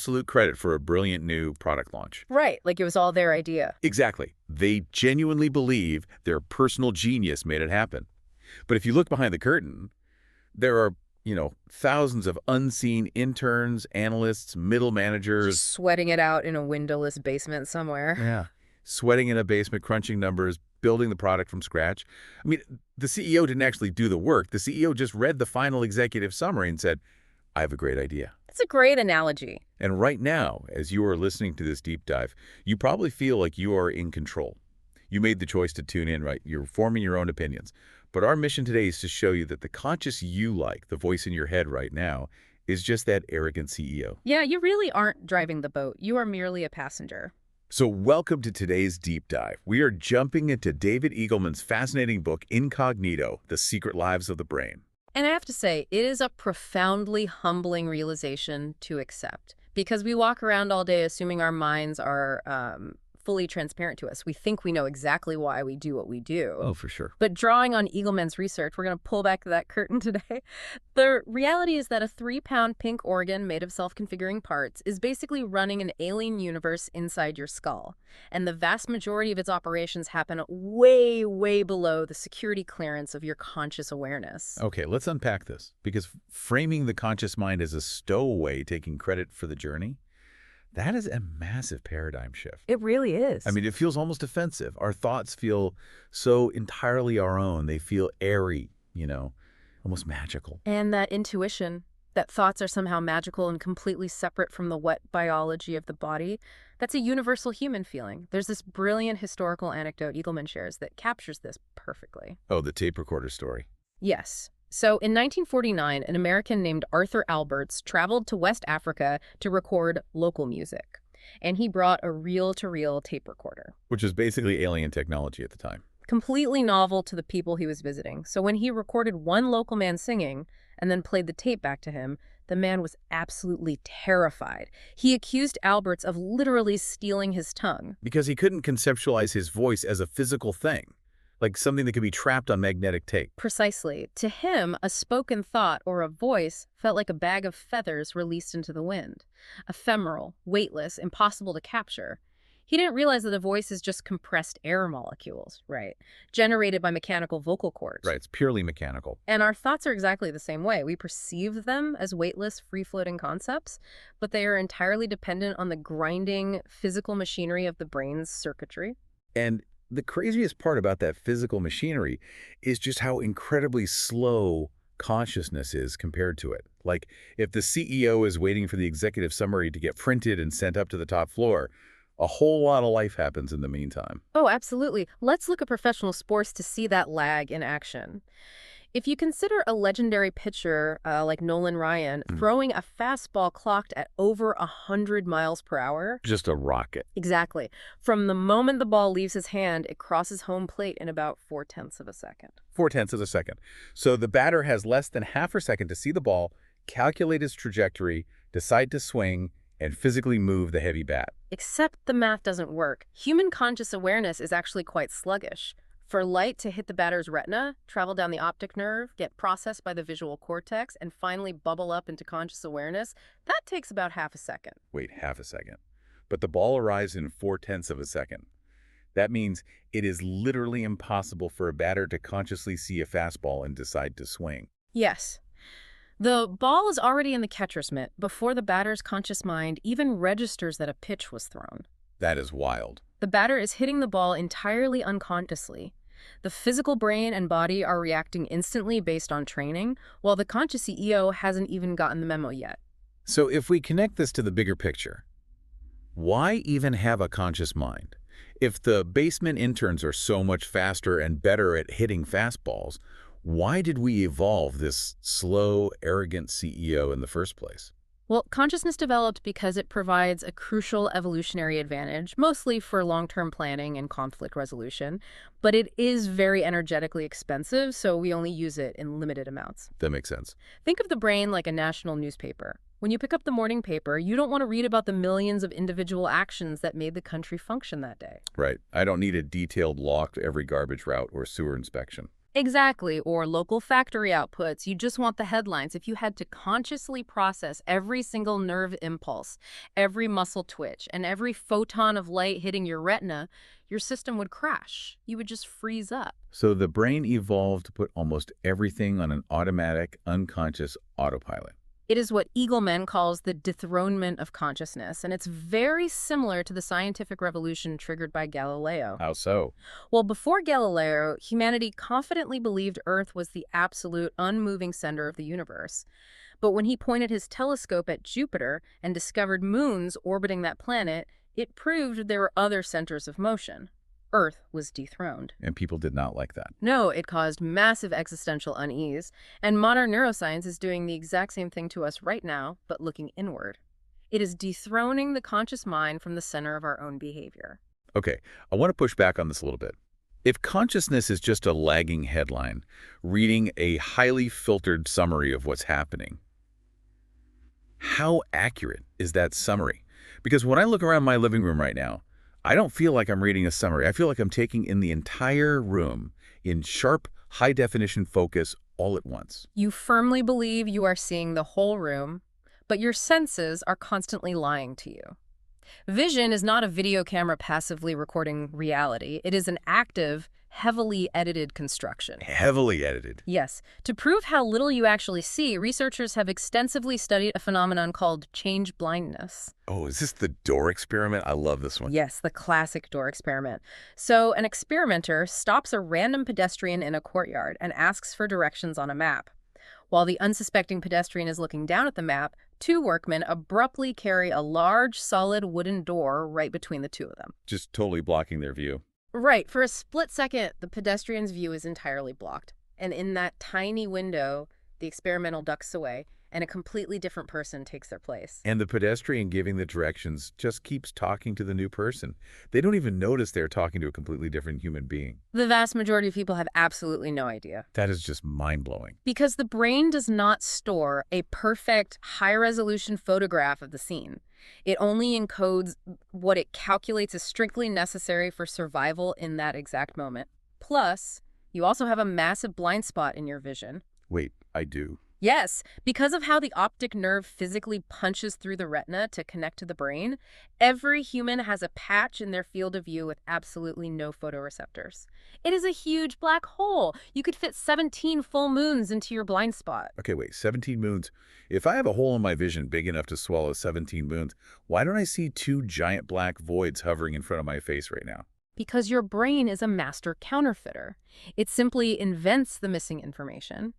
absolute credit for a brilliant new product launch. Right, like it was all their idea. Exactly. They genuinely believe their personal genius made it happen. But if you look behind the curtain, there are, thousands of unseen interns, analysts, middle managers. Just sweating it out in a windowless basement somewhere. Yeah. Sweating in a basement, crunching numbers, building the product from scratch. I mean, the CEO didn't actually do the work. The CEO just read the final executive summary and said, I have a great idea. It's a great analogy. And right now, as you are listening to this deep dive, you probably feel like you are in control. You made the choice to tune in, right? You're forming your own opinions. But our mission today is to show you that the conscious you like, the voice in your head right now, is just that arrogant CEO. Yeah, you really aren't driving the boat. You are merely a passenger. So welcome to today's deep dive. We are jumping into David Eagleman's fascinating book, Incognito, The Secret Lives of the Brain. And I have to say, it is a profoundly humbling realization to accept. Because we walk around all day assuming our minds are fully transparent to us. We think we know exactly why we do what we do. Oh, for sure. But drawing on Eagleman's research, we're going to pull back that curtain today. The reality is that a 3-pound pink organ made of self-configuring parts is basically running an alien universe inside your skull. And the vast majority of its operations happen way, way below the security clearance of your conscious awareness. Okay, let's unpack this. Because framing the conscious mind as a stowaway taking credit for the journey, that is a massive paradigm shift. It really is. I mean, it feels almost offensive. Our thoughts feel so entirely our own. They feel airy, almost magical. And that intuition, that thoughts are somehow magical and completely separate from the wet biology of the body, that's a universal human feeling. There's this brilliant historical anecdote Eagleman shares that captures this perfectly. Oh, the tape recorder story. Yes. So in 1949, an American named Arthur Alberts traveled to West Africa to record local music. And he brought a reel-to-reel tape recorder. Which is basically alien technology at the time. Completely novel to the people he was visiting. So when he recorded one local man singing and then played the tape back to him, the man was absolutely terrified. He accused Alberts of literally stealing his tongue. Because he couldn't conceptualize his voice as a physical thing. Like something that could be trapped on magnetic tape. Precisely. To him, a spoken thought or a voice felt like a bag of feathers released into the wind. Ephemeral, weightless, impossible to capture. He didn't realize that a voice is just compressed air molecules, right? Generated by mechanical vocal cords. Right, it's purely mechanical. And our thoughts are exactly the same way. We perceive them as weightless, free-floating concepts, but they are entirely dependent on the grinding physical machinery of the brain's circuitry. And the craziest part about that physical machinery is just how incredibly slow consciousness is compared to it. Like, if the CEO is waiting for the executive summary to get printed and sent up to the top floor, a whole lot of life happens in the meantime. Oh, absolutely. Let's look at professional sports to see that lag in action. If you consider a legendary pitcher like Nolan Ryan throwing a fastball clocked at over 100 miles per hour. Just a rocket. Exactly. From the moment the ball leaves his hand, it crosses home plate in about 0.4 of a second. 0.4 of a second. So the batter has less than half a second to see the ball, calculate its trajectory, decide to swing, and physically move the heavy bat. Except the math doesn't work. Human conscious awareness is actually quite sluggish. For light to hit the batter's retina, travel down the optic nerve, get processed by the visual cortex, and finally bubble up into conscious awareness, that takes about half a second. Wait, half a second. But the ball arrives in 0.4 of a second. That means it is literally impossible for a batter to consciously see a fastball and decide to swing. Yes. The ball is already in the catcher's mitt before the batter's conscious mind even registers that a pitch was thrown. That is wild. The batter is hitting the ball entirely unconsciously. The physical brain and body are reacting instantly based on training, while the conscious CEO hasn't even gotten the memo yet. So if we connect this to the bigger picture, why even have a conscious mind? If the basement interns are so much faster and better at hitting fastballs, why did we evolve this slow, arrogant CEO in the first place? Well, consciousness developed because it provides a crucial evolutionary advantage, mostly for long-term planning and conflict resolution, but it is very energetically expensive, so we only use it in limited amounts. That makes sense. Think of the brain like a national newspaper. When you pick up the morning paper, you don't want to read about the millions of individual actions that made the country function that day. Right. I don't need a detailed log for every garbage route or sewer inspection. Exactly, or local factory outputs. You just want the headlines. If you had to consciously process every single nerve impulse, every muscle twitch, and every photon of light hitting your retina, your system would crash. You would just freeze up. So the brain evolved to put almost everything on an automatic, unconscious autopilot. It is what Eagleman calls the dethronement of consciousness, and it's very similar to the scientific revolution triggered by Galileo. How so? Well, before Galileo, humanity confidently believed Earth was the absolute unmoving center of the universe. But when he pointed his telescope at Jupiter and discovered moons orbiting that planet, it proved there were other centers of motion. Earth was dethroned. And people did not like that. No, it caused massive existential unease, and modern neuroscience is doing the exact same thing to us right now, but looking inward. It is dethroning the conscious mind from the center of our own behavior. Okay, I want to push back on this a little bit. If consciousness is just a lagging headline, reading a highly filtered summary of what's happening, how accurate is that summary? Because when I look around my living room right now, I don't feel like I'm reading a summary. I feel like I'm taking in the entire room in sharp, high-definition focus all at once. You firmly believe you are seeing the whole room, but your senses are constantly lying to you. Vision is not a video camera passively recording reality. It is an active, heavily edited construction. Heavily edited. Yes. To prove how little you actually see, researchers have extensively studied a phenomenon called change blindness. Oh, is this the door experiment? I love this one. Yes, the classic door experiment. So an experimenter stops a random pedestrian in a courtyard and asks for directions on a map. While the unsuspecting pedestrian is looking down at the map, two workmen abruptly carry a large, solid wooden door right between the two of them. Just totally blocking their view. Right. For a split second, the pedestrian's view is entirely blocked. And in that tiny window, the experimental ducks away, and a completely different person takes their place. And the pedestrian giving the directions just keeps talking to the new person. They don't even notice they're talking to a completely different human being. The vast majority of people have absolutely no idea. That is just mind-blowing. Because the brain does not store a perfect, high-resolution photograph of the scene. It only encodes what it calculates is strictly necessary for survival in that exact moment. Plus, you also have a massive blind spot in your vision. Wait, I do? Yes, because of how the optic nerve physically punches through the retina to connect to the brain, every human has a patch in their field of view with absolutely no photoreceptors. It is a huge black hole. You could fit 17 full moons into your blind spot. Okay, wait, 17 moons. If I have a hole in my vision big enough to swallow 17 moons, why don't I see two giant black voids hovering in front of my face right now? Because your brain is a master counterfeiter. It simply invents the missing information.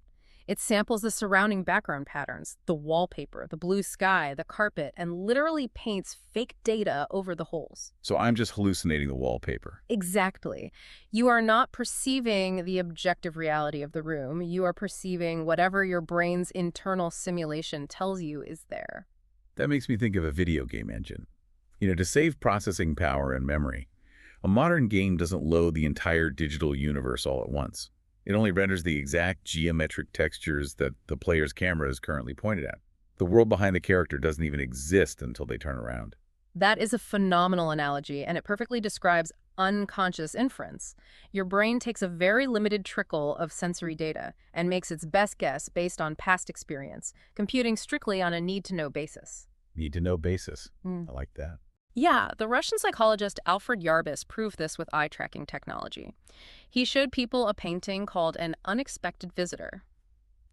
It samples the surrounding background patterns, the wallpaper, the blue sky, the carpet, and literally paints fake data over the holes. So I'm just hallucinating the wallpaper. Exactly. You are not perceiving the objective reality of the room. You are perceiving whatever your brain's internal simulation tells you is there. That makes me think of a video game engine. To save processing power and memory, a modern game doesn't load the entire digital universe all at once. It only renders the exact geometric textures that the player's camera is currently pointed at. The world behind the character doesn't even exist until they turn around. That is a phenomenal analogy, and it perfectly describes unconscious inference. Your brain takes a very limited trickle of sensory data and makes its best guess based on past experience, computing strictly on a need-to-know basis. Need-to-know basis. I like that. Yeah, the Russian psychologist Alfred Yarbus proved this with eye-tracking technology. He showed people a painting called An Unexpected Visitor.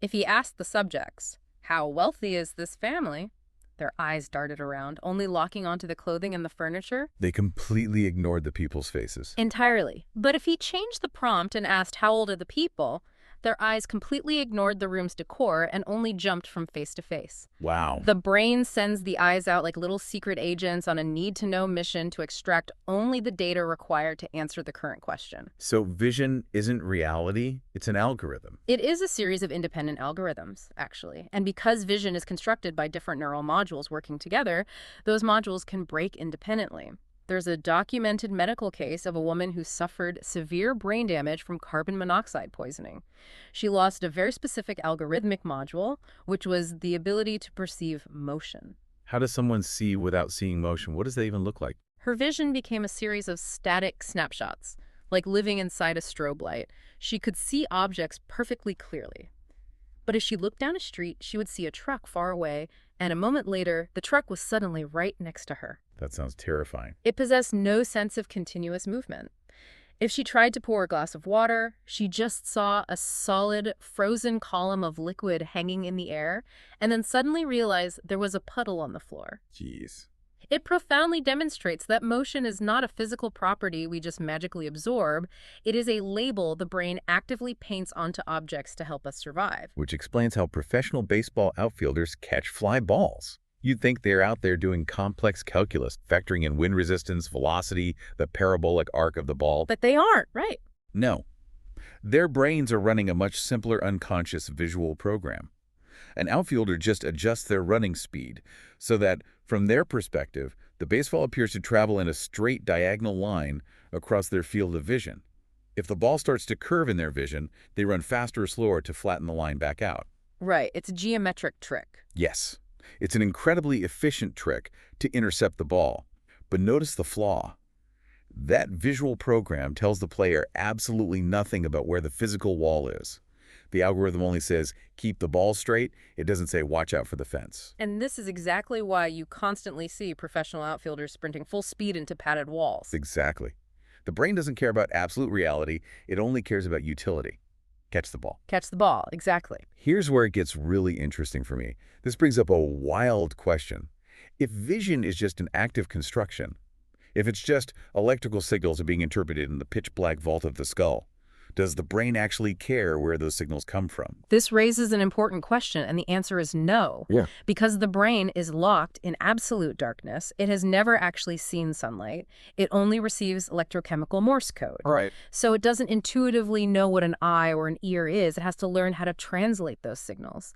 If he asked the subjects, "How wealthy is this family?" their eyes darted around, only locking onto the clothing and the furniture. They completely ignored the people's faces. Entirely. But if he changed the prompt and asked, "How old are the people?" their eyes completely ignored the room's decor and only jumped from face to face. Wow. The brain sends the eyes out like little secret agents on a need-to-know mission to extract only the data required to answer the current question. So vision isn't reality, it's an algorithm. It is a series of independent algorithms, actually. And because vision is constructed by different neural modules working together, those modules can break independently. There's a documented medical case of a woman who suffered severe brain damage from carbon monoxide poisoning. She lost a very specific algorithmic module, which was the ability to perceive motion. How does someone see without seeing motion? What does that even look like? Her vision became a series of static snapshots, like living inside a strobe light. She could see objects perfectly clearly. But as she looked down a street, she would see a truck far away, and a moment later, the truck was suddenly right next to her. That sounds terrifying. It possessed no sense of continuous movement. If she tried to pour a glass of water, she just saw a solid, frozen column of liquid hanging in the air, and then suddenly realized there was a puddle on the floor. Jeez. It profoundly demonstrates that motion is not a physical property we just magically absorb. It is a label the brain actively paints onto objects to help us survive. Which explains how professional baseball outfielders catch fly balls. You'd think they're out there doing complex calculus, factoring in wind resistance, velocity, the parabolic arc of the ball. But they aren't, right? No. Their brains are running a much simpler unconscious visual program. An outfielder just adjusts their running speed so that, from their perspective, the baseball appears to travel in a straight diagonal line across their field of vision. If the ball starts to curve in their vision, they run faster or slower to flatten the line back out. Right, it's a geometric trick. Yes, it's an incredibly efficient trick to intercept the ball. But notice the flaw. That visual program tells the player absolutely nothing about where the physical wall is. The algorithm only says, keep the ball straight. It doesn't say, watch out for the fence. And this is exactly why you constantly see professional outfielders sprinting full speed into padded walls. Exactly. The brain doesn't care about absolute reality. It only cares about utility. Catch the ball. Catch the ball, exactly. Here's where it gets really interesting for me. This brings up a wild question. If vision is just an active construction, if it's just electrical signals are being interpreted in the pitch-black vault of the skull, does the brain actually care where those signals come from? This raises an important question, and the answer is no. Yeah. Because the brain is locked in absolute darkness, it has never actually seen sunlight. It only receives electrochemical Morse code. Right. So it doesn't intuitively know what an eye or an ear is. It has to learn how to translate those signals.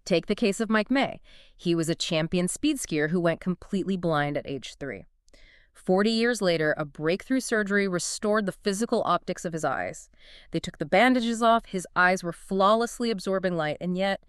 Take the case of Mike May. He was a champion speed skier who went completely blind at age 3. 40 years later, a breakthrough surgery restored the physical optics of his eyes. They took the bandages off, his eyes were flawlessly absorbing light, and yet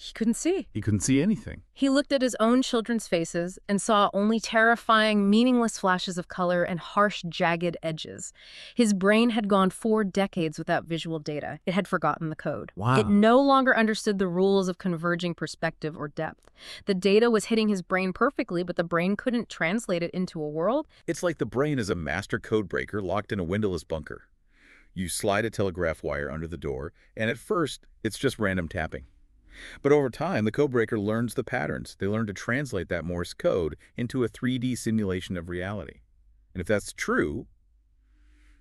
he couldn't see. He couldn't see anything. He looked at his own children's faces and saw only terrifying, meaningless flashes of color and harsh, jagged edges. His brain had gone 4 decades without visual data. It had forgotten the code. Wow. It no longer understood the rules of converging perspective or depth. The data was hitting his brain perfectly, but the brain couldn't translate it into a world. It's like the brain is a master code breaker locked in a windowless bunker. You slide a telegraph wire under the door, and at first, it's just random tapping. But over time, the codebreaker learns the patterns. They learn to translate that Morse code into a 3D simulation of reality. And if that's true,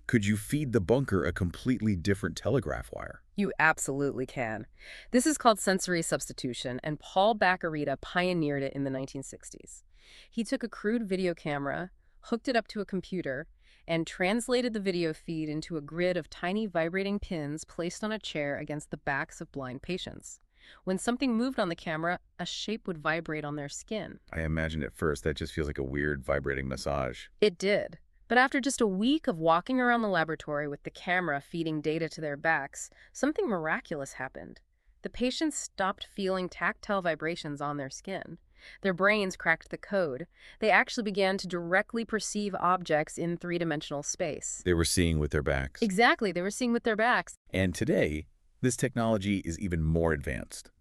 could you feed the bunker a completely different telegraph wire? You absolutely can. This is called sensory substitution, and Paul Baccarita pioneered it in the 1960s. He took a crude video camera, hooked it up to a computer, and translated the video feed into a grid of tiny vibrating pins placed on a chair against the backs of blind patients. When something moved on the camera, a shape would vibrate on their skin. I imagine at first that just feels like a weird vibrating massage. It did. But after just a week of walking around the laboratory with the camera feeding data to their backs, something miraculous happened. The patients stopped feeling tactile vibrations on their skin. Their brains cracked the code. They actually began to directly perceive objects in 3-dimensional space. They were seeing with their backs. Exactly, they were seeing with their backs. And today, this technology is even more advanced.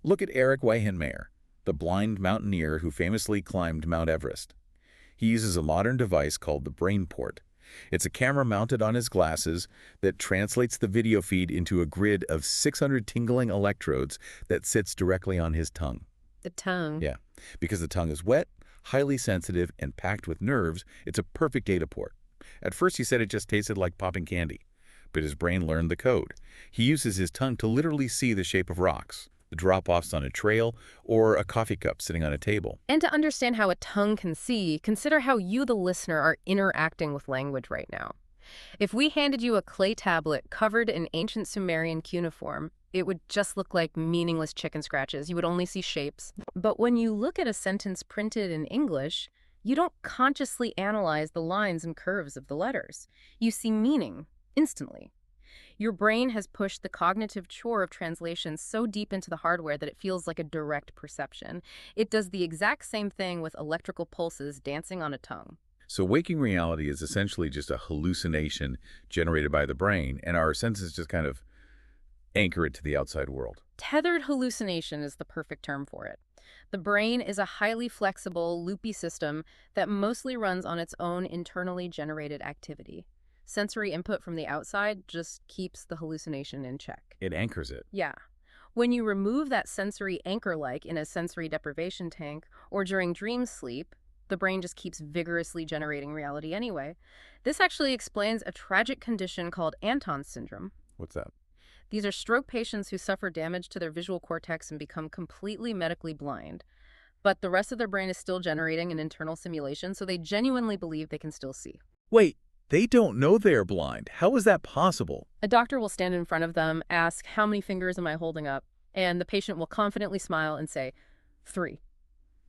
Look at Eric Weihenmayer, the blind mountaineer who famously climbed Mount Everest. He uses a modern device called the BrainPort. It's a camera mounted on his glasses that translates the video feed into a grid of 600 tingling electrodes that sits directly on his tongue. The tongue. Yeah, because the tongue is wet, highly sensitive, and packed with nerves, it's a perfect data port. At first he said it just tasted like popping candy. But his brain learned the code. He uses his tongue to literally see the shape of rocks, the drop-offs on a trail, or a coffee cup sitting on a table. And to understand how a tongue can see, consider how you, the listener, are interacting with language right now. If we handed you a clay tablet covered in ancient Sumerian cuneiform, it would just look like meaningless chicken scratches. You would only see shapes. But when you look at a sentence printed in English, you don't consciously analyze the lines and curves of the letters. You see meaning instantly. Your brain has pushed the cognitive chore of translation so deep into the hardware that it feels like a direct perception. It does the exact same thing with electrical pulses dancing on a tongue. So waking reality is essentially just a hallucination generated by the brain, and our senses just kind of anchor it to the outside world. Tethered hallucination is the perfect term for it. The brain is a highly flexible, loopy system that mostly runs on its own internally generated activity. Sensory input from the outside just keeps the hallucination in check. It anchors it. Yeah. When you remove that sensory anchor, like in a sensory deprivation tank or during dream sleep, the brain just keeps vigorously generating reality anyway. This actually explains a tragic condition called Anton's syndrome. What's that? These are stroke patients who suffer damage to their visual cortex and become completely medically blind. But the rest of their brain is still generating an internal simulation, so they genuinely believe they can still see. Wait, they don't know they're blind. How is that possible? A doctor will stand in front of them, ask, "How many fingers am I holding up?" And the patient will confidently smile and say, "3,"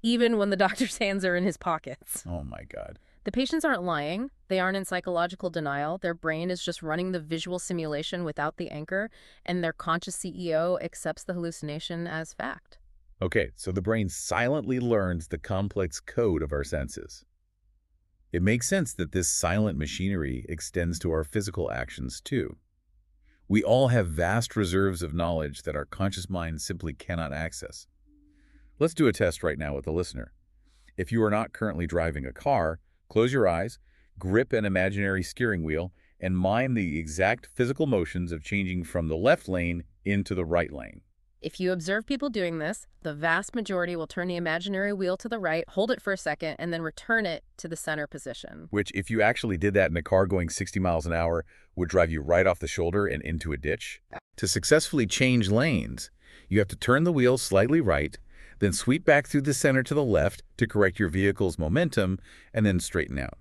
even when the doctor's hands are in his pockets. Oh my God. The patients aren't lying. They aren't in psychological denial. Their brain is just running the visual simulation without the anchor, and their conscious CEO accepts the hallucination as fact. Okay, so the brain silently learns the complex code of our senses. It makes sense that this silent machinery extends to our physical actions too. We all have vast reserves of knowledge that our conscious mind simply cannot access. Let's do a test right now with the listener. If you are not currently driving a car, close your eyes, grip an imaginary steering wheel, and mime the exact physical motions of changing from the left lane into the right lane. If you observe people doing this, the vast majority will turn the imaginary wheel to the right, hold it for a second, and then return it to the center position. Which, if you actually did that in a car going 60 miles an hour, would drive you right off the shoulder and into a ditch. To successfully change lanes, you have to turn the wheel slightly right, then sweep back through the center to the left to correct your vehicle's momentum, and then straighten out.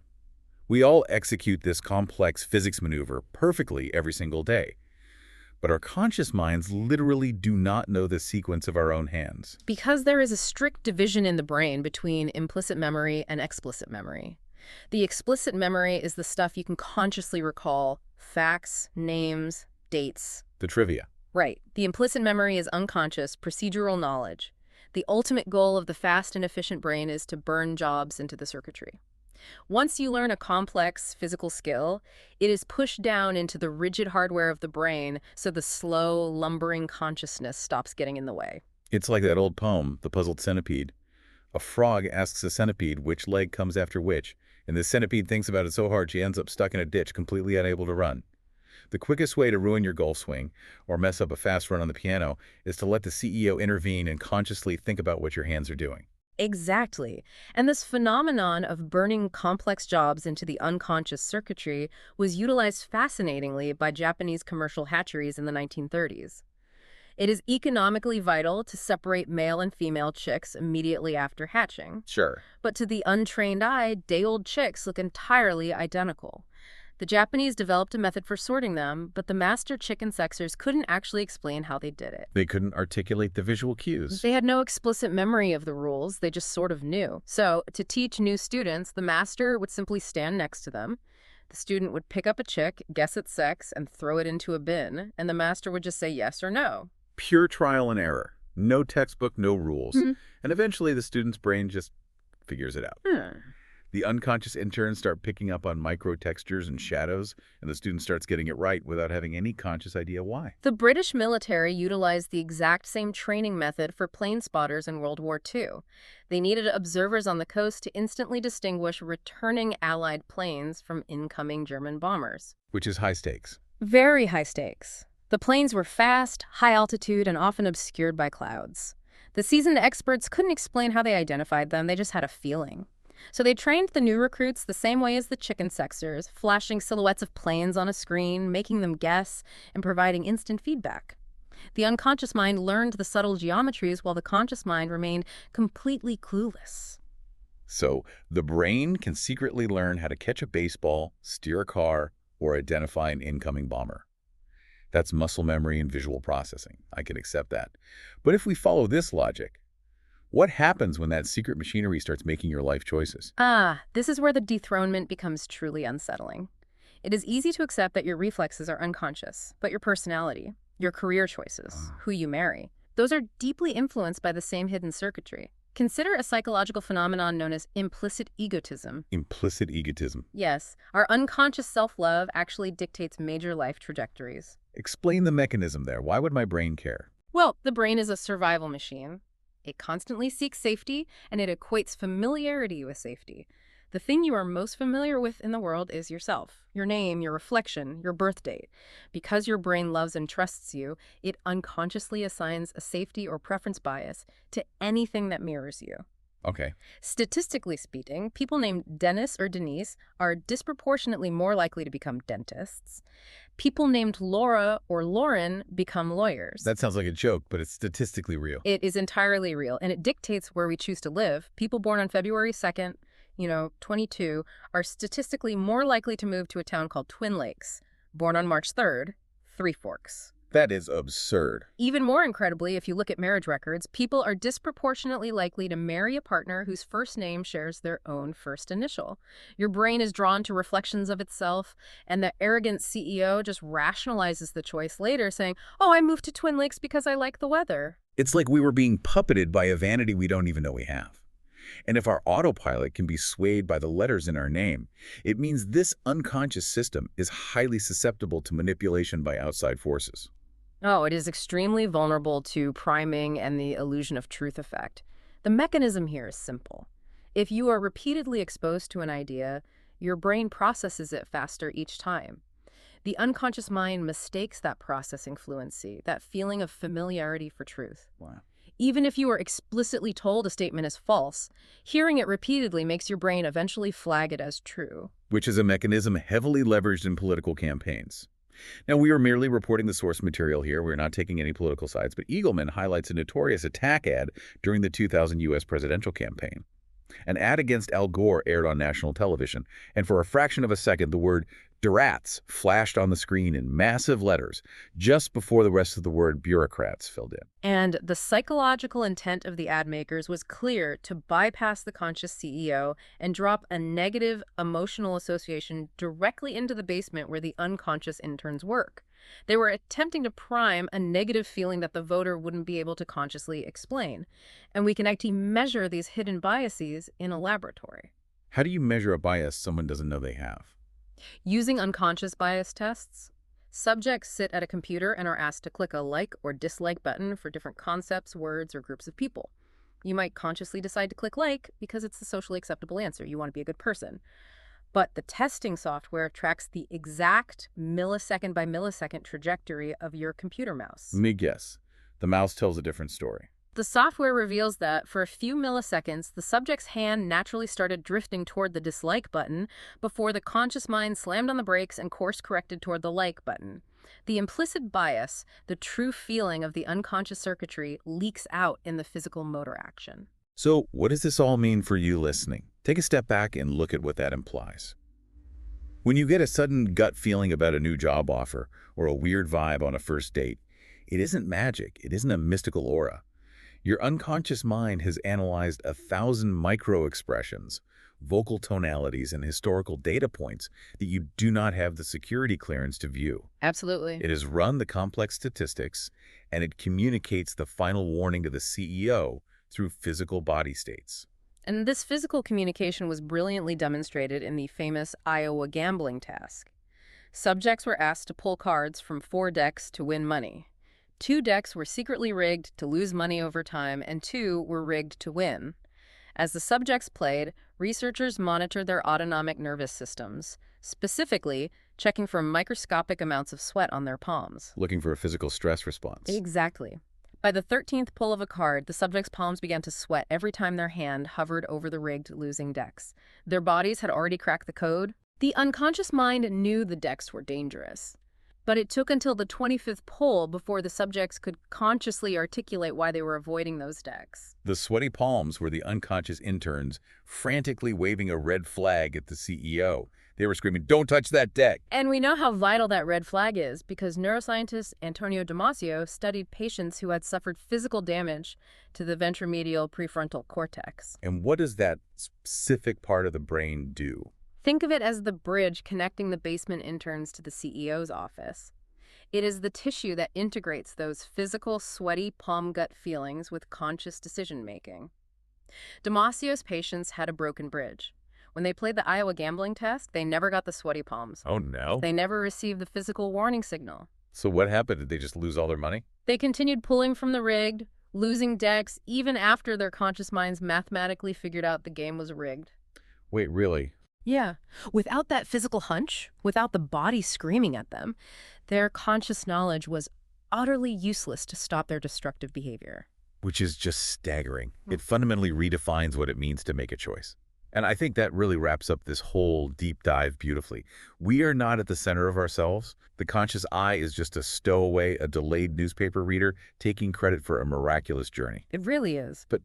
We all execute this complex physics maneuver perfectly every single day. But our conscious minds literally do not know the sequence of our own hands. Because there is a strict division in the brain between implicit memory and explicit memory. The explicit memory is the stuff you can consciously recall: facts, names, dates. The trivia. Right. The implicit memory is unconscious, procedural knowledge. The ultimate goal of the fast and efficient brain is to burn jobs into the circuitry. Once you learn a complex physical skill, it is pushed down into the rigid hardware of the brain so the slow, lumbering consciousness stops getting in the way. It's like that old poem, The Puzzled Centipede. A frog asks a centipede which leg comes after which, and the centipede thinks about it so hard she ends up stuck in a ditch, completely unable to run. The quickest way to ruin your golf swing or mess up a fast run on the piano is to let the CEO intervene and consciously think about what your hands are doing. Exactly. And this phenomenon of burning complex jobs into the unconscious circuitry was utilized fascinatingly by Japanese commercial hatcheries in the 1930s. It is economically vital to separate male and female chicks immediately after hatching. Sure. But to the untrained eye, day-old chicks look entirely identical. The Japanese developed a method for sorting them, but the master chicken sexers couldn't actually explain how they did it. They couldn't articulate the visual cues. They had no explicit memory of the rules, they just sort of knew. So, to teach new students, the master would simply stand next to them. The student would pick up a chick, guess its sex, and throw it into a bin, and the master would just say yes or no. Pure trial and error. No textbook, no rules. Mhm. And eventually the student's brain just figures it out. The unconscious interns start picking up on micro textures and shadows, and the student starts getting it right without having any conscious idea why. The British military utilized the exact same training method for plane spotters in World War II. They needed observers on the coast to instantly distinguish returning Allied planes from incoming German bombers. Which is high stakes. Very high stakes. The planes were fast, high altitude, and often obscured by clouds. The seasoned experts couldn't explain how they identified them, they just had a feeling. So they trained the new recruits the same way as the chicken sexers, flashing silhouettes of planes on a screen, making them guess, and providing instant feedback. The unconscious mind learned the subtle geometries while the conscious mind remained completely clueless. So the brain can secretly learn how to catch a baseball, steer a car, or identify an incoming bomber. That's muscle memory and visual processing. I can accept that. But if we follow this logic, what happens when that secret machinery starts making your life choices? This is where the dethronement becomes truly unsettling. It is easy to accept that your reflexes are unconscious, but your personality, your career choices, who you marry, those are deeply influenced by the same hidden circuitry. Consider a psychological phenomenon known as implicit egotism. Implicit egotism. Yes, our unconscious self-love actually dictates major life trajectories. Explain the mechanism there. Why would my brain care? Well, the brain is a survival machine. It constantly seeks safety, and it equates familiarity with safety. The thing you are most familiar with in the world is yourself, your name, your reflection, your birth date. Because your brain loves and trusts you, it unconsciously assigns a safety or preference bias to anything that mirrors you. Okay. Statistically speaking, people named Dennis or Denise are disproportionately more likely to become dentists. People named Laura or Lauren become lawyers. That sounds like a joke, but it's statistically real. It is entirely real, and it dictates where we choose to live. People born on February 2nd, 22, are statistically more likely to move to a town called Twin Lakes. Born on March 3rd, Three Forks. That is absurd. Even more incredibly, if you look at marriage records, people are disproportionately likely to marry a partner whose first name shares their own first initial. Your brain is drawn to reflections of itself, and the arrogant CEO just rationalizes the choice later, saying, "Oh, I moved to Twin Lakes because I like the weather." It's like we were being puppeted by a vanity we don't even know we have. And if our autopilot can be swayed by the letters in our name, it means this unconscious system is highly susceptible to manipulation by outside forces. Oh, it is extremely vulnerable to priming and the illusion of truth effect. The mechanism here is simple. If you are repeatedly exposed to an idea, your brain processes it faster each time. The unconscious mind mistakes that processing fluency, that feeling of familiarity for truth. Wow. Even if you are explicitly told a statement is false, hearing it repeatedly makes your brain eventually flag it as true. Which is a mechanism heavily leveraged in political campaigns. Now, we are merely reporting the source material here. We're not taking any political sides, but Eagleman highlights a notorious attack ad during the 2000 U.S. presidential campaign. An ad against Al Gore aired on national television, and for a fraction of a second, the word "durats" flashed on the screen in massive letters, just before the rest of the word "bureaucrats" filled in. And the psychological intent of the ad makers was clear: to bypass the conscious CEO and drop a negative emotional association directly into the basement where the unconscious interns work. They were attempting to prime a negative feeling that the voter wouldn't be able to consciously explain. And we can actually measure these hidden biases in a laboratory. How do you measure a bias someone doesn't know they have? Using unconscious bias tests, subjects sit at a computer and are asked to click a like or dislike button for different concepts, words, or groups of people. You might consciously decide to click like because it's the socially acceptable answer. You want to be a good person. But the testing software tracks the exact millisecond by millisecond trajectory of your computer mouse. Let me guess. The mouse tells a different story. The software reveals that for a few milliseconds, the subject's hand naturally started drifting toward the dislike button before the conscious mind slammed on the brakes and course-corrected toward the like button. The implicit bias, the true feeling of the unconscious circuitry, leaks out in the physical motor action. So what does this all mean for you listening? Take a step back and look at what that implies. When you get a sudden gut feeling about a new job offer or a weird vibe on a first date, it isn't magic. It isn't a mystical aura. Your unconscious mind has analyzed 1,000 micro-expressions, vocal tonalities, and historical data points that you do not have the security clearance to view. Absolutely. It has run the complex statistics, and it communicates the final warning to the CEO through physical body states. And this physical communication was brilliantly demonstrated in the famous Iowa gambling task. Subjects were asked to pull cards from 4 decks to win money. 2 decks were secretly rigged to lose money over time, and 2 were rigged to win. As the subjects played, researchers monitored their autonomic nervous systems, specifically checking for microscopic amounts of sweat on their palms. Looking for a physical stress response. Exactly. By the 13th pull of a card, the subject's palms began to sweat every time their hand hovered over the rigged losing decks. Their bodies had already cracked the code. The unconscious mind knew the decks were dangerous. But it took until the 25th pull before the subjects could consciously articulate why they were avoiding those decks. The sweaty palms were the unconscious interns frantically waving a red flag at the CEO. They were screaming, "Don't touch that deck!" And we know how vital that red flag is because neuroscientist Antonio Damasio studied patients who had suffered physical damage to the ventromedial prefrontal cortex. And what does that specific part of the brain do? Think of it as the bridge connecting the basement interns to the CEO's office. It is the tissue that integrates those physical, sweaty palm gut feelings with conscious decision-making. Damasio's patients had a broken bridge. When they played the Iowa gambling test, they never got the sweaty palms. Oh, no. They never received the physical warning signal. So what happened? Did they just lose all their money? They continued pulling from the rigged, losing decks, even after their conscious minds mathematically figured out the game was rigged. Wait, really? Yeah. Without that physical hunch, without the body screaming at them, their conscious knowledge was utterly useless to stop their destructive behavior. Which is just staggering. It fundamentally redefines what it means to make a choice. And I think that really wraps up this whole deep dive beautifully. We are not at the center of ourselves. The conscious I is just a stowaway, a delayed newspaper reader taking credit for a miraculous journey. It really is. But,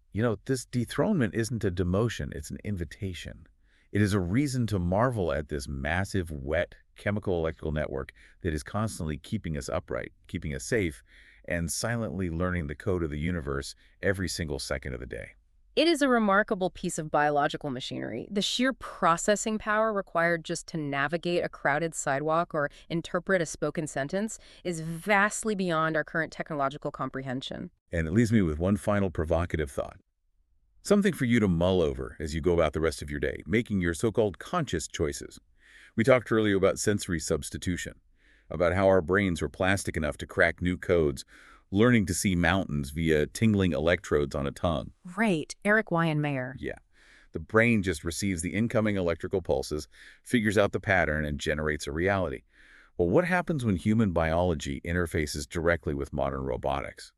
this dethronement isn't a demotion, it's an invitation. It is a reason to marvel at this massive, wet, chemical electrical network that is constantly keeping us upright, keeping us safe, and silently learning the code of the universe every single second of the day. It is a remarkable piece of biological machinery. The sheer processing power required just to navigate a crowded sidewalk or interpret a spoken sentence is vastly beyond our current technological comprehension. And it leaves me with one final provocative thought. Something for you to mull over as you go about the rest of your day, making your so-called conscious choices. We talked earlier about sensory substitution, about how our brains were plastic enough to crack new codes, learning to see mountains via tingling electrodes on a tongue. Right, Eric Mayer. Yeah. The brain just receives the incoming electrical pulses, figures out the pattern, and generates a reality. Well, what happens when human biology interfaces directly with modern robotics?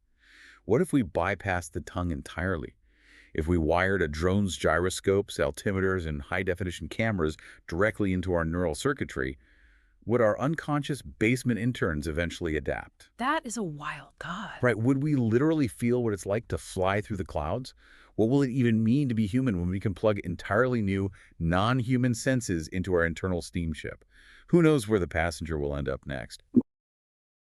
What if we bypassed the tongue entirely? If we wired a drone's gyroscopes, altimeters, and high-definition cameras directly into our neural circuitry, would our unconscious basement interns eventually adapt? That is a wild thought. Right, would we literally feel what it's like to fly through the clouds? What will it even mean to be human when we can plug entirely new, non-human senses into our internal steamship? Who knows where the passenger will end up next?